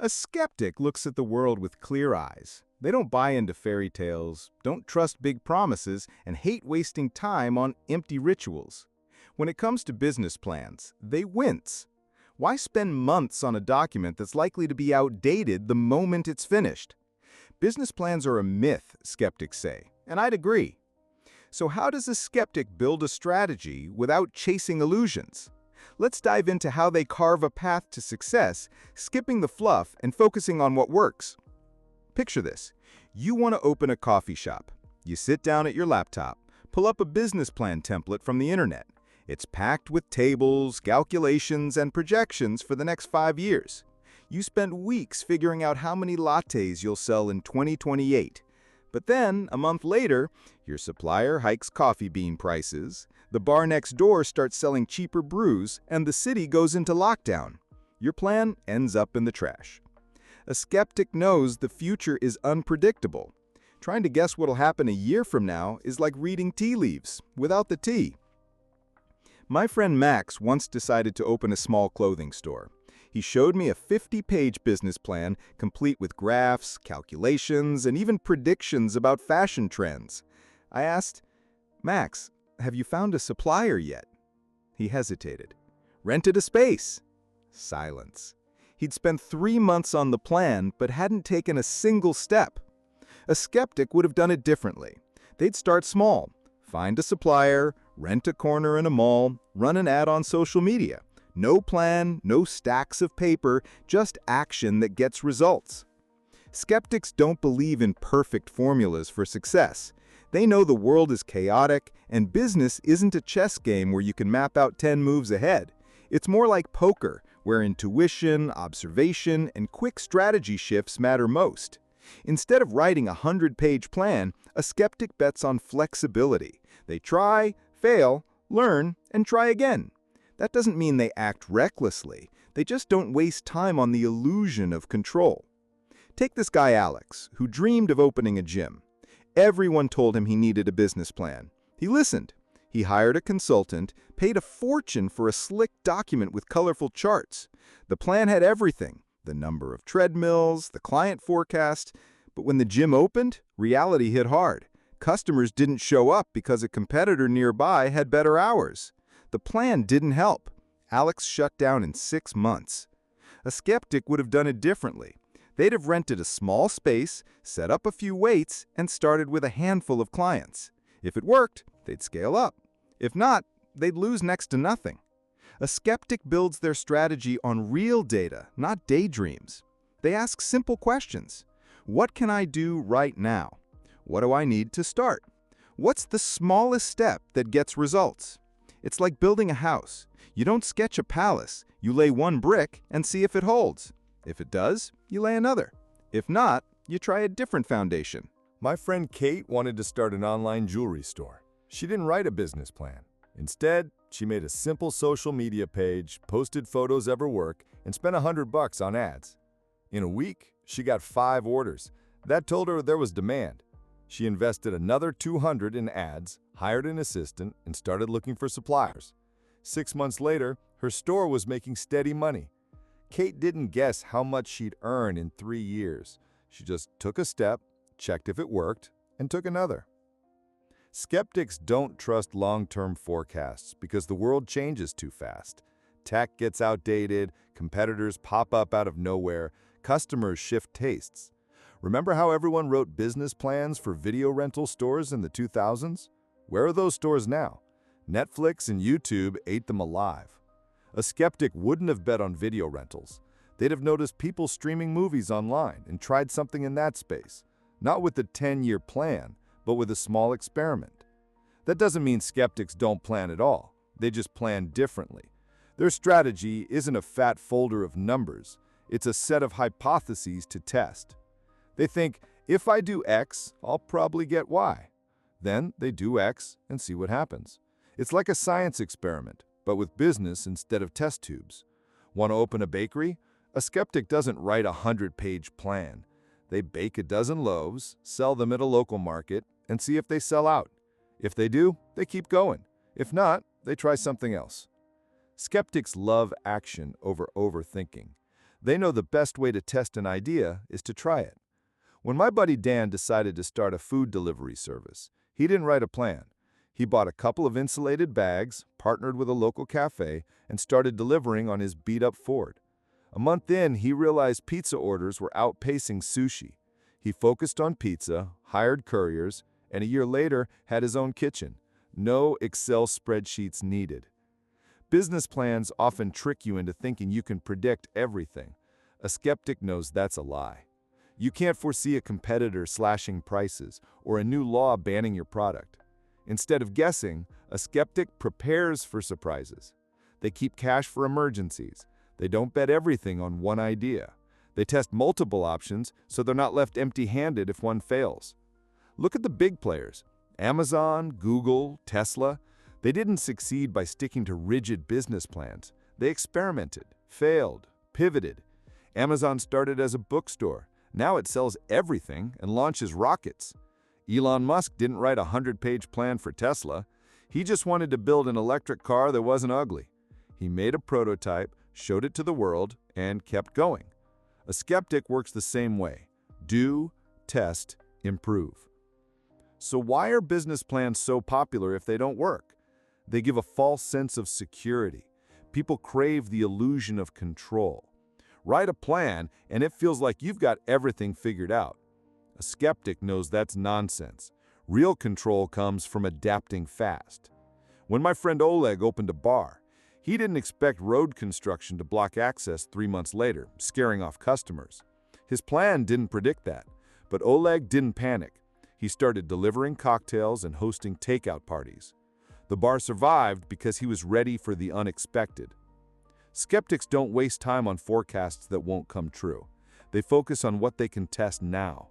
A skeptic looks at the world with clear eyes. They don't buy into fairy tales, don't trust big promises, and hate wasting time on empty rituals. When it comes to business plans, they wince. Why spend months on a document that's likely to be outdated the moment it's finished? Business plans are a myth, skeptics say, and I'd agree. So how does a skeptic build a strategy without chasing illusions? Let's dive into how they carve a path to success, skipping the fluff and focusing on what works. Picture this. You want to open a coffee shop. You sit down at your laptop, pull up a business plan template from the internet. It's packed with tables, calculations, and projections for the next 5 years. You spend weeks figuring out how many lattes you'll sell in 2028. But then, a month later, your supplier hikes coffee bean prices, the bar next door starts selling cheaper brews, and the city goes into lockdown. Your plan ends up in the trash. A skeptic knows the future is unpredictable. Trying to guess what'll happen a year from now is like reading tea leaves, without the tea. My friend Max once decided to open a small clothing store. He showed me a 50-page business plan, complete with graphs, calculations, and even predictions about fashion trends. I asked, "Max, have you found a supplier yet?" He hesitated. "Rented a space." Silence. He'd spent 3 months on the plan, but hadn't taken a single step. A skeptic would have done it differently. They'd start small. Find a supplier, rent a corner in a mall, run an ad on social media. No plan, no stacks of paper, just action that gets results. Skeptics don't believe in perfect formulas for success. They know the world is chaotic, and business isn't a chess game where you can map out 10 moves ahead. It's more like poker, where intuition, observation, and quick strategy shifts matter most. Instead of writing a 100-page plan, a skeptic bets on flexibility. They try, fail, learn, and try again. That doesn't mean they act recklessly. They just don't waste time on the illusion of control. Take this guy Alex, who dreamed of opening a gym. Everyone told him he needed a business plan. He listened. He hired a consultant, paid a fortune for a slick document with colorful charts. The plan had everything: the number of treadmills, the client forecast. But when the gym opened, reality hit hard. Customers didn't show up because a competitor nearby had better hours. The plan didn't help. Alex shut down in 6 months. A skeptic would have done it differently. They'd have rented a small space, set up a few weights, and started with a handful of clients. If it worked, they'd scale up. If not, they'd lose next to nothing. A skeptic builds their strategy on real data, not daydreams. They ask simple questions. What can I do right now? What do I need to start? What's the smallest step that gets results? It's like building a house. You don't sketch a palace. You lay one brick and see if it holds. If it does, you lay another. If not, you try a different foundation. My friend Kate wanted to start an online jewelry store. She didn't write a business plan. Instead, she made a simple social media page, posted photos of her work, and spent $100 on ads. In a week, she got 5 orders. That told her there was demand. She invested another $200 in ads, hired an assistant, and started looking for suppliers. 6 months later, her store was making steady money. Kate didn't guess how much she'd earn in 3 years. She just took a step, checked if it worked, and took another. Skeptics don't trust long-term forecasts because the world changes too fast. Tech gets outdated, competitors pop up out of nowhere, customers shift tastes. Remember how everyone wrote business plans for video rental stores in the 2000s? Where are those stores now? Netflix and YouTube ate them alive. A skeptic wouldn't have bet on video rentals. They'd have noticed people streaming movies online and tried something in that space, not with a 10-year plan, but with a small experiment. That doesn't mean skeptics don't plan at all. They just plan differently. Their strategy isn't a fat folder of numbers. It's a set of hypotheses to test. They think, if I do X, I'll probably get Y. Then they do X and see what happens. It's like a science experiment, but with business instead of test tubes. Want to open a bakery? A skeptic doesn't write a 100-page plan. They bake a dozen loaves, sell them at a local market, and see if they sell out. If they do, they keep going. If not, they try something else. Skeptics love action over overthinking. They know the best way to test an idea is to try it. When my buddy Dan decided to start a food delivery service, he didn't write a plan. He bought a couple of insulated bags, partnered with a local cafe, and started delivering on his beat-up Ford. A month in, he realized pizza orders were outpacing sushi. He focused on pizza, hired couriers, and a year later had his own kitchen. No Excel spreadsheets needed. Business plans often trick you into thinking you can predict everything. A skeptic knows that's a lie. You can't foresee a competitor slashing prices or a new law banning your product. Instead of guessing, a skeptic prepares for surprises. They keep cash for emergencies. They don't bet everything on one idea. They test multiple options so they're not left empty-handed if one fails. Look at the big players. Amazon, Google, Tesla. They didn't succeed by sticking to rigid business plans. They experimented, failed, pivoted. Amazon started as a bookstore. Now it sells everything and launches rockets. Elon Musk didn't write a 100-page plan for Tesla. He just wanted to build an electric car that wasn't ugly. He made a prototype, showed it to the world, and kept going. A skeptic works the same way. Do, test, improve. So why are business plans so popular if they don't work? They give a false sense of security. People crave the illusion of control. Write a plan, and it feels like you've got everything figured out. A skeptic knows that's nonsense. Real control comes from adapting fast. When my friend Oleg opened a bar, he didn't expect road construction to block access 3 months later, scaring off customers. His plan didn't predict that, but Oleg didn't panic. He started delivering cocktails and hosting takeout parties. The bar survived because he was ready for the unexpected. Skeptics don't waste time on forecasts that won't come true. They focus on what they can test now.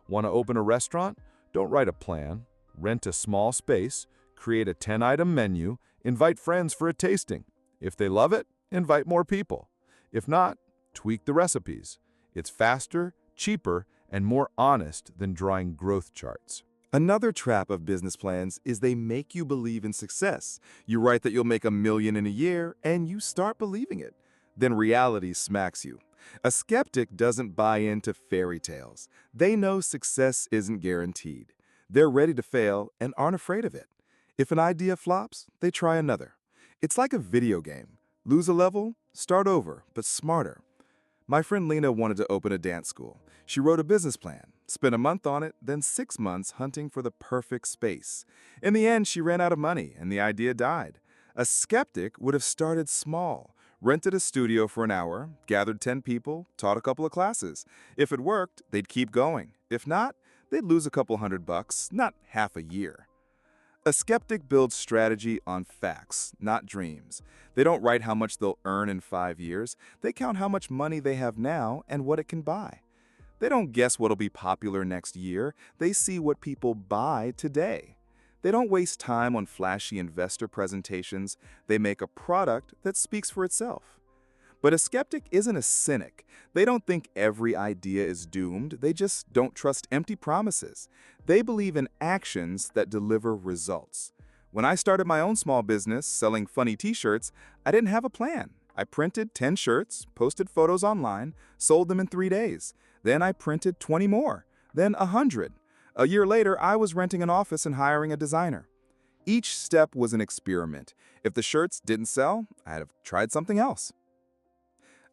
Want to open a restaurant? Don't write a plan. Rent a small space, create a 10-item menu, invite friends for a tasting. If they love it, invite more people. If not, tweak the recipes. It's faster, cheaper, and more honest than drawing growth charts. Another trap of business plans is they make you believe in success. You write that you'll make $1 million in a year, and you start believing it. Then reality smacks you. A skeptic doesn't buy into fairy tales. They know success isn't guaranteed. They're ready to fail and aren't afraid of it. If an idea flops, they try another. It's like a video game. Lose a level, start over, but smarter. My friend Lena wanted to open a dance school. She wrote a business plan, spent a month on it, then 6 months hunting for the perfect space. In the end, she ran out of money and the idea died. A skeptic would have started small, rented a studio for an hour, gathered 10 people, taught a couple of classes. If it worked, they'd keep going. If not, they'd lose a couple $100, not half a year. A skeptic builds strategy on facts, not dreams. They don't write how much they'll earn in 5 years. They count how much money they have now and what it can buy. They don't guess what'll be popular next year. They see what people buy today. They don't waste time on flashy investor presentations. They make a product that speaks for itself. But a skeptic isn't a cynic. They don't think every idea is doomed. They just don't trust empty promises. They believe in actions that deliver results. When I started my own small business selling funny t-shirts, I didn't have a plan. I printed 10 shirts, posted photos online, sold them in 3 days. Then I printed 20 more, then 100. A year later, I was renting an office and hiring a designer. Each step was an experiment. If the shirts didn't sell, I'd have tried something else.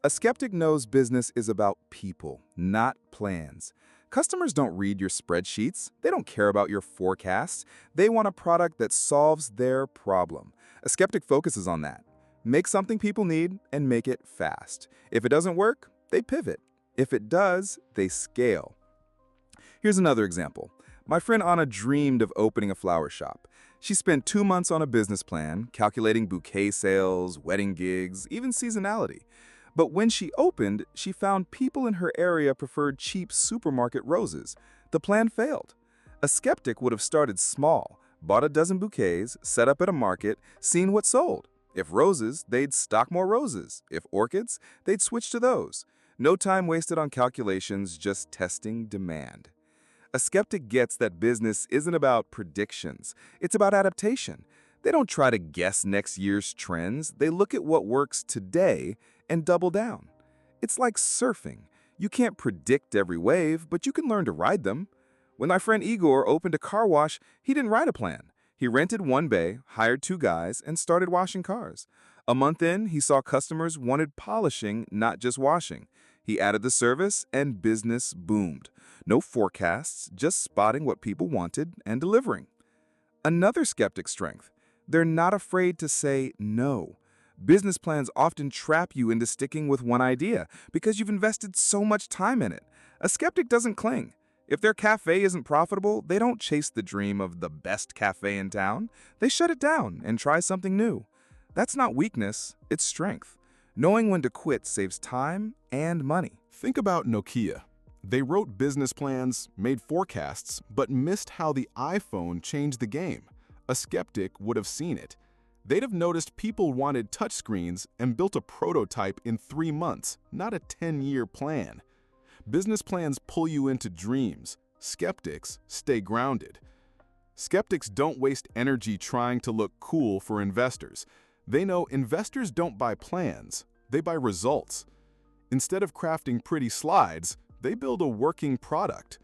A skeptic knows business is about people, not plans. Customers don't read your spreadsheets. They don't care about your forecasts. They want a product that solves their problem. A skeptic focuses on that. Make something people need and make it fast. If it doesn't work, they pivot. If it does, they scale. Here's another example. My friend Anna dreamed of opening a flower shop. She spent 2 months on a business plan, calculating bouquet sales, wedding gigs, even seasonality. But when she opened, she found people in her area preferred cheap supermarket roses. The plan failed. A skeptic would have started small, bought a dozen bouquets, set up at a market, seen what sold. If roses, they'd stock more roses. If orchids, they'd switch to those. No time wasted on calculations, just testing demand. A skeptic gets that business isn't about predictions. It's about adaptation. They don't try to guess next year's trends. They look at what works today and double down. It's like surfing. You can't predict every wave, but you can learn to ride them. When my friend Igor opened a car wash, he didn't write a plan. He rented one bay, hired two guys, and started washing cars. A month in, he saw customers wanted polishing, not just washing. He added the service, and business boomed. No forecasts, just spotting what people wanted and delivering. Another skeptic's strength: they're not afraid to say no. Business plans often trap you into sticking with one idea because you've invested so much time in it. A skeptic doesn't cling. If their cafe isn't profitable, they don't chase the dream of the best cafe in town. They shut it down and try something new. That's not weakness, it's strength. Knowing when to quit saves time and money. Think about Nokia. They wrote business plans, made forecasts, but missed how the iPhone changed the game. A skeptic would have seen it. They'd have noticed people wanted touchscreens and built a prototype in 3 months, not a 10-year plan. Business plans pull you into dreams. Skeptics stay grounded. Skeptics don't waste energy trying to look cool for investors. They know investors don't buy plans, they buy results. Instead of crafting pretty slides, they build a working product.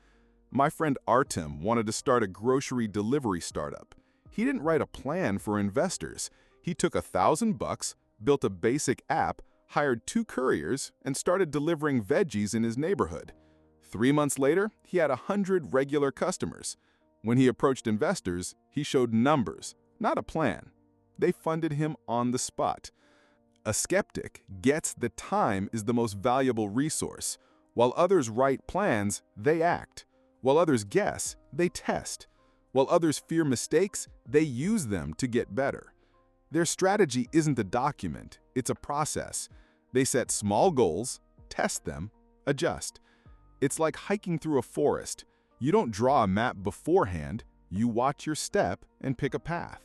My friend Artem wanted to start a grocery delivery startup. He didn't write a plan for investors. He took $1,000, built a basic app, hired 2 couriers, and started delivering veggies in his neighborhood. 3 months later, he had 100 regular customers. When he approached investors, he showed numbers, not a plan. They funded him on the spot. A skeptic gets that time is the most valuable resource. While others write plans, they act. While others guess, they test. While others fear mistakes, they use them to get better. Their strategy isn't a document, it's a process. They set small goals, test them, adjust. It's like hiking through a forest. You don't draw a map beforehand, you watch your step and pick a path.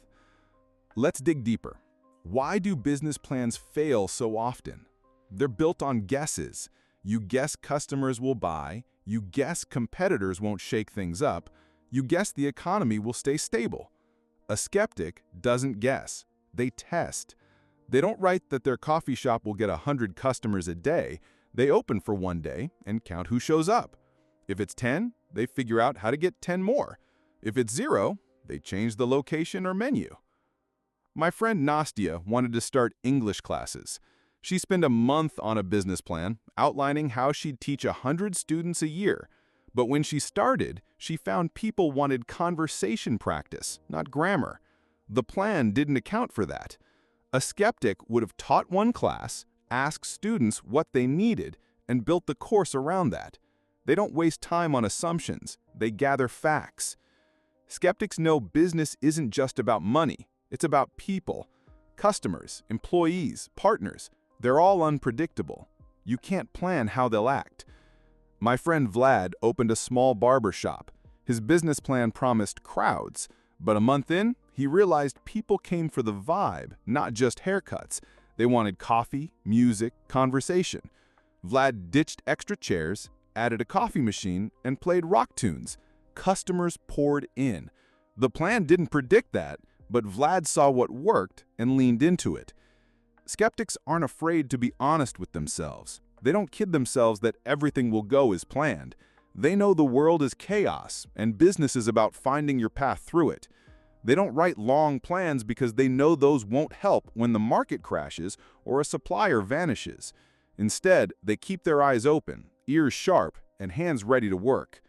Let's dig deeper. Why do business plans fail so often? They're built on guesses. You guess customers will buy, you guess competitors won't shake things up, you guess the economy will stay stable. A skeptic doesn't guess, they test. They don't write that their coffee shop will get 100 customers a day. They open for 1 day and count who shows up. If it's 10, they figure out how to get 10 more. If it's 0, they change the location or menu. My friend Nastia wanted to start English classes. She spent a month on a business plan, outlining how she'd teach 100 students a year. But when she started, she found people wanted conversation practice, not grammar. The plan didn't account for that. A skeptic would have taught one class, asked students what they needed, and built the course around that. They don't waste time on assumptions, they gather facts. Skeptics know business isn't just about money, it's about people. Customers, employees, partners, they're all unpredictable. You can't plan how they'll act. My friend Vlad opened a small barber shop. His business plan promised crowds, but a month in, he realized people came for the vibe, not just haircuts. They wanted coffee, music, conversation. Vlad ditched extra chairs, added a coffee machine, and played rock tunes. Customers poured in. The plan didn't predict that, but Vlad saw what worked and leaned into it. Skeptics aren't afraid to be honest with themselves. They don't kid themselves that everything will go as planned. They know the world is chaos, and business is about finding your path through it. They don't write long plans because they know those won't help when the market crashes or a supplier vanishes. Instead, they keep their eyes open, ears sharp, and hands ready to work.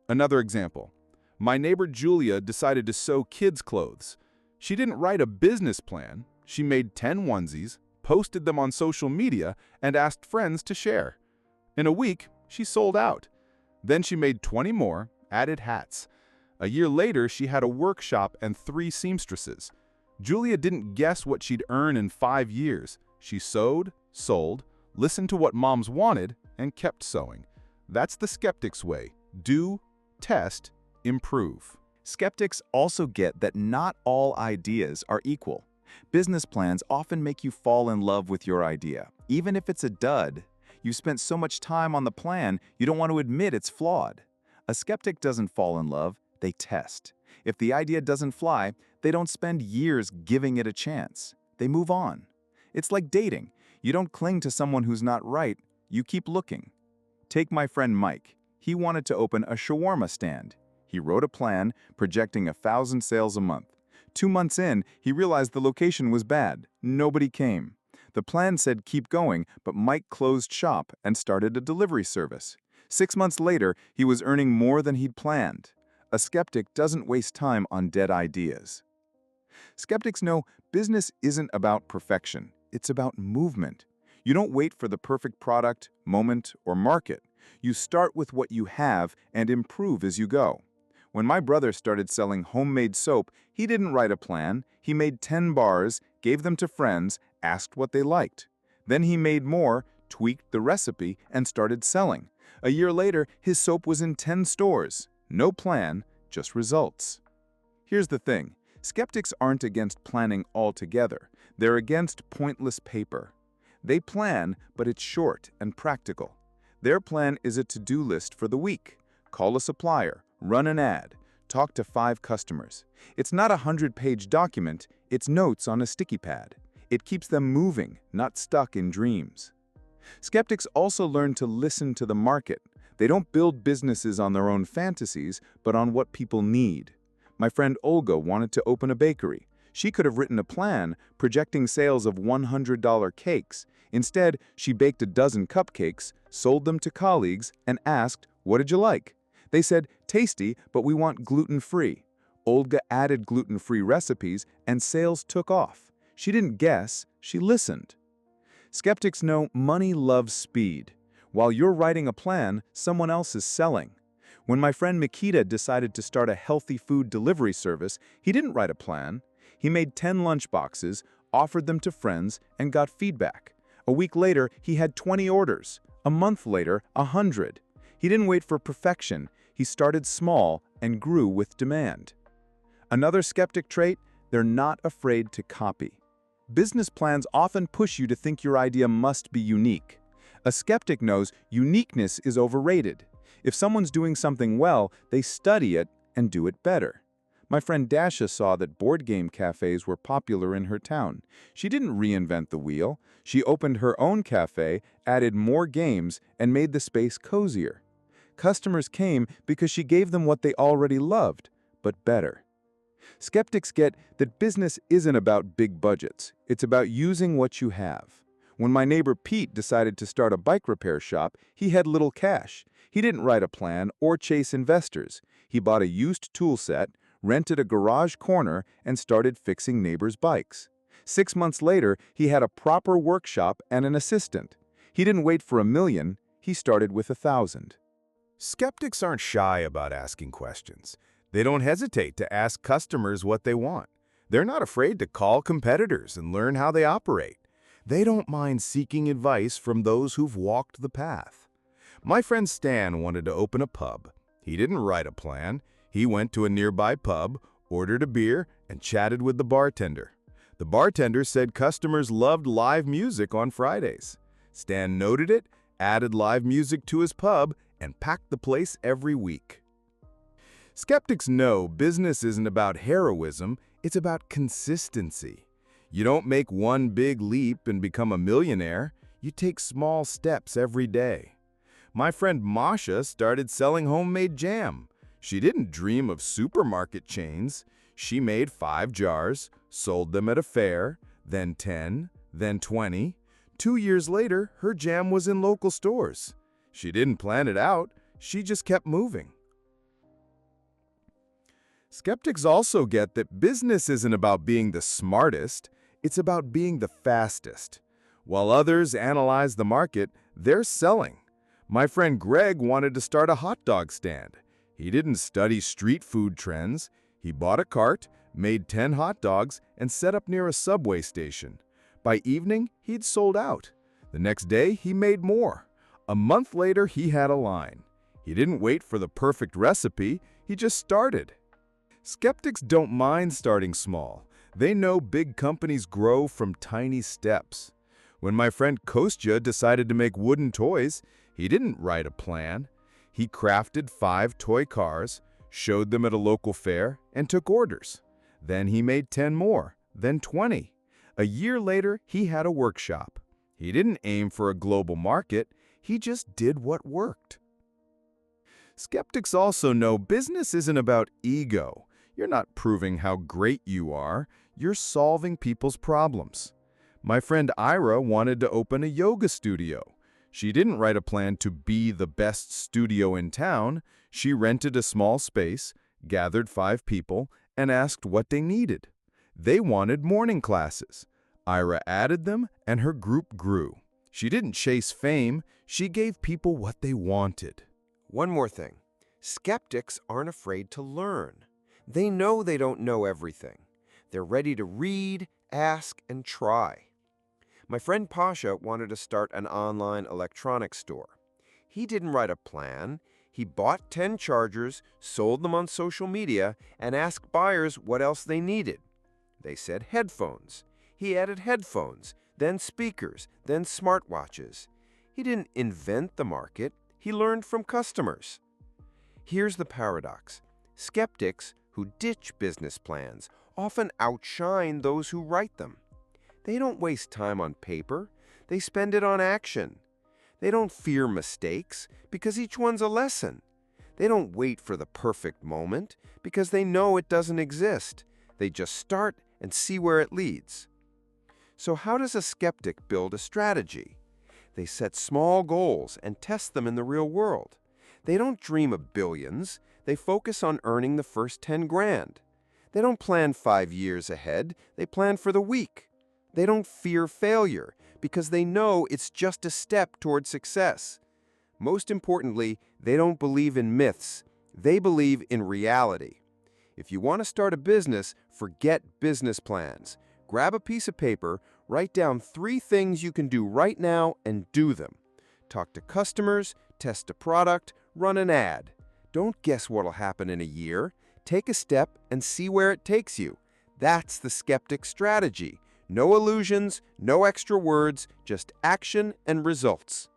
Another example. My neighbor Julia decided to sew kids' clothes. She didn't write a business plan. She made 10 onesies, posted them on social media, and asked friends to share. In a week, she sold out. Then she made 20 more, added hats. A year later, she had a workshop and 3 seamstresses. Julia didn't guess what she'd earn in 5 years. She sewed, sold, listened to what moms wanted, and kept sewing. That's the skeptic's way. Do, test, improve. Skeptics also get that not all ideas are equal. Business plans often make you fall in love with your idea. Even if it's a dud, you spent so much time on the plan, you don't want to admit it's flawed. A skeptic doesn't fall in love, they test. If the idea doesn't fly, they don't spend years giving it a chance. They move on. It's like dating. You don't cling to someone who's not right, You keep looking. Take my friend Mike. He wanted to open a shawarma stand. He wrote a plan, projecting 1,000 sales a month. 2 months in, he realized the location was bad. Nobody came. The plan said keep going, but Mike closed shop and started a delivery service. 6 months later, he was earning more than he'd planned. A skeptic doesn't waste time on dead ideas. Skeptics know business isn't about perfection. It's about movement. You don't wait for the perfect product, moment, or market. You start with what you have and improve as you go. When my brother started selling homemade soap, he didn't write a plan. He made 10 bars, gave them to friends, asked what they liked. Then he made more, tweaked the recipe, and started selling. A year later, his soap was in 10 stores. No plan, just results. Here's the thing. Skeptics aren't against planning altogether. They're against pointless paper. They plan, but it's short and practical. Their plan is a to-do list for the week. Call a supplier, run an ad, talk to 5 customers. It's not a 100-page document, it's notes on a sticky pad. It keeps them moving, not stuck in dreams. Skeptics also learn to listen to the market. They don't build businesses on their own fantasies, but on what people need. My friend Olga wanted to open a bakery. She could have written a plan projecting sales of $100 cakes. Instead, she baked a dozen cupcakes, sold them to colleagues, and asked, "What did you like?" They said, "Tasty, but we want gluten-free." Olga added gluten-free recipes, and sales took off. She didn't guess, she listened. Skeptics know money loves speed. While you're writing a plan, someone else is selling. When my friend Mikita decided to start a healthy food delivery service, he didn't write a plan. He made 10 lunchboxes, offered them to friends, and got feedback. A week later, he had 20 orders. A month later, 100. He didn't wait for perfection. He started small and grew with demand. Another skeptic trait, they're not afraid to copy. Business plans often push you to think your idea must be unique. A skeptic knows uniqueness is overrated. If someone's doing something well, they study it and do it better. My friend Dasha saw that board game cafes were popular in her town. She didn't reinvent the wheel. She opened her own cafe, added more games, and made the space cozier. Customers came because she gave them what they already loved, but better. Skeptics get that business isn't about big budgets. It's about using what you have. When my neighbor Pete decided to start a bike repair shop, he had little cash. He didn't write a plan or chase investors. He bought a used tool set, rented a garage corner, and started fixing neighbors' bikes. 6 months later, he had a proper workshop and an assistant. He didn't wait for $1 million, he started with 1,000. Skeptics aren't shy about asking questions. They don't hesitate to ask customers what they want. They're not afraid to call competitors and learn how they operate. They don't mind seeking advice from those who've walked the path. My friend Stan wanted to open a pub. He didn't write a plan. He went to a nearby pub, ordered a beer, and chatted with the bartender. The bartender said customers loved live music on Fridays. Stan noted it, added live music to his pub, and packed the place every week. Skeptics know business isn't about heroism, it's about consistency. You don't make one big leap and become a millionaire. You take small steps every day. My friend Masha started selling homemade jam. She didn't dream of supermarket chains. She made 5 jars, sold them at a fair, then 10, then 20. 2 years later, her jam was in local stores. She didn't plan it out, she just kept moving. Skeptics also get that business isn't about being the smartest, it's about being the fastest. While others analyze the market, they're selling. My friend Greg wanted to start a hot dog stand. He didn't study street food trends. He bought a cart, made 10 hot dogs, and set up near a subway station. By evening, he'd sold out. The next day, he made more. A month later, he had a line. He didn't wait for the perfect recipe, he just started. Skeptics don't mind starting small. They know big companies grow from tiny steps. When my friend Kostya decided to make wooden toys, he didn't write a plan. He crafted 5 toy cars, showed them at a local fair, and took orders. Then he made 10 more, then 20. A year later, he had a workshop. He didn't aim for a global market. He just did what worked. Skeptics also know business isn't about ego. You're not proving how great you are. You're solving people's problems. My friend Ira wanted to open a yoga studio. She didn't write a plan to be the best studio in town. She rented a small space, gathered 5 people, and asked what they needed. They wanted morning classes. Ira added them, and her group grew. She didn't chase fame. She gave people what they wanted. One more thing. Skeptics aren't afraid to learn. They know they don't know everything. They're ready to read, ask, and try. My friend Pasha wanted to start an online electronics store. He didn't write a plan. He bought 10 chargers, sold them on social media, and asked buyers what else they needed. They said headphones. He added headphones, then speakers, then smartwatches. He didn't invent the market. He learned from customers. Here's the paradox. Skeptics who ditch business plans often outshine those who write them. They don't waste time on paper. They spend it on action. They don't fear mistakes because each one's a lesson. They don't wait for the perfect moment because they know it doesn't exist. They just start and see where it leads. So how does a skeptic build a strategy? They set small goals and test them in the real world. They don't dream of billions. They focus on earning the first 10 grand. They don't plan 5 years ahead. They plan for the week. They don't fear failure because they know it's just a step toward success. Most importantly, they don't believe in myths. They believe in reality. If you want to start a business, forget business plans. Grab a piece of paper, write down 3 things you can do right now and do them. Talk to customers, test a product, run an ad. Don't guess what'll happen in a year. Take a step and see where it takes you. That's the skeptic strategy. No illusions, no extra words, just action and results.